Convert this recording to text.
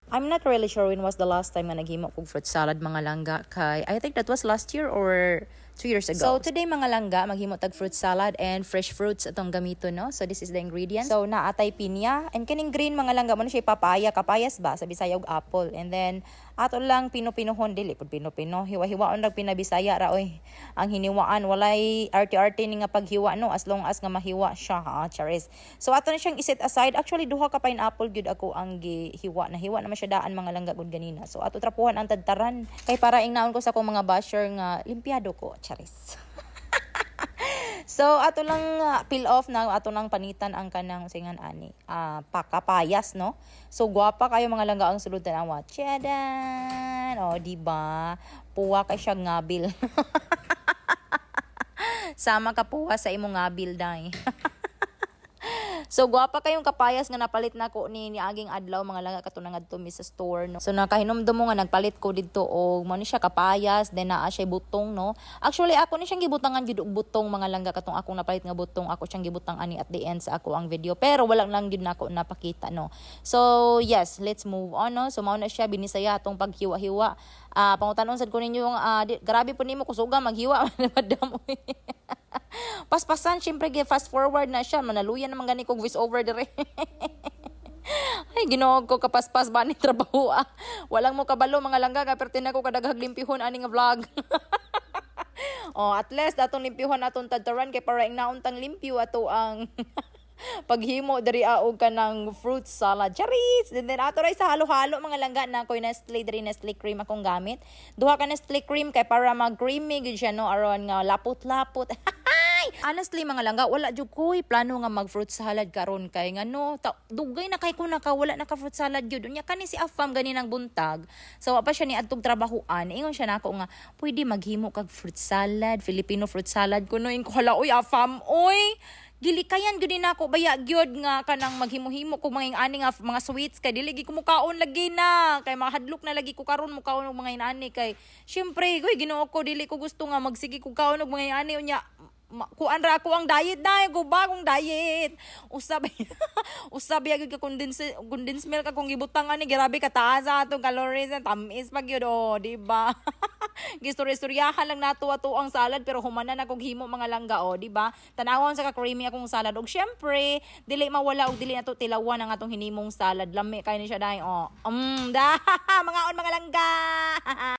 I'm not really sure when was the last time na naghimo kog fruit salad mga langga kay I think that was last year or 2 years ago. So today mga langga maghimo tag fruit salad and fresh fruits atong gamito no. So this is the ingredients. So naatay pinya and kining green mga langga mo na siya papaya, kapayas ba sa Bisaya og apple. And then ato lang pino-pinuhon dili pud pino-pino hiwa-hiwaon lang pinabisaya ra oy. Ang hiniwaan walay arte-arte ni nga paghiwa no as long as nga mahiwa siya ha, charis. So ato na siyang iset aside. Actually duha ka pineapple gyud ako ang gihiwa na hiwa na siya daan mga langga gud ganina. So ato trapuhan ang tadtaran kay para ingnaon ko sa akong mga basher nga limpyado ko, charis. So ato lang peel off na ato lang panitan ang kanang singan ani pakapayas no. So gwapa kayo mga langga ang sulod na wa. Chedan. Oh di ba? Puwa kay siya ngabil. Sama ka puwa sa imong ngabil dai. So gwapa kayong kapayas nga napalit nako ni aging adlaw mga langga kato ngadto mi sa store no. So nakahinomdom mo nga nagpalit ko didto og mo ni siya kapayas then naa siya butong no. Actually ako ni siyang gibutangan jud og butong mga langga katong akong napalit nga butong ako siyang gibutang ani at the end sa ako ang video pero wala lang jud nako napakita no. So yes, let's move on no. So mao na siya binisaya atong paghiwa-hiwa. Pangutanon sad ko ninyo yung grabe po nimo kusuga maghiwa madam. Paspasan syempre fast forward na siya manaluyan naman gani kog voice over dire. Ay Ginoo ko kapaspas ba ni trabaho walang mo kabalo mga langga ka pertin ako kadaghag limpihon ani nga vlog. Oh at least atong limpihon atong tadtaran kay para ingnaontang limpyo ato ang paghimo diri og kanang fruit salad. Charis! And then ato ray sa halo-halo mga langga na koy Nestle diri Nestle cream akong gamit. Duha ka Nestle cream kay para mag-creamy gid siya no aron nga lapot-lapot. Honestly mga langga wala jud koy plano nga mag fruit salad karon kay ngano dugay na kay ko naka wala naka fruit salad jud unya kani si Afam ganinang buntag so wa pa siya ni adtong trabahoan ingon siya nako nga pwede maghimo kag fruit salad Filipino fruit salad kuno ko hala oy Afam oy gilikayan gyud nako baya gyud nga kanang maghimo-himo kog mga ani nga mga sweets kay dili gi ko mukaon lagi na kay mahadlok na lagi ko karon mukaon og mga inani kay syempre goy Ginoo ko dili ko gusto nga magsige ko kaon og mga inani unya kuan ra ako ang diet na go bagong diet usab usab gyud ka condensed milk akong gibutang ani grabe ka taas sa atong calories tamis pag gyud di ba. Gistorya-istoryahan lang nato ato ang salad pero humanan akong himo mga langga di ba tanawon sa ka creamy akong salad og syempre dili mawala og dili nato tilawan ang atong hinimong salad lami kay ni siya dai da mga on mga langga.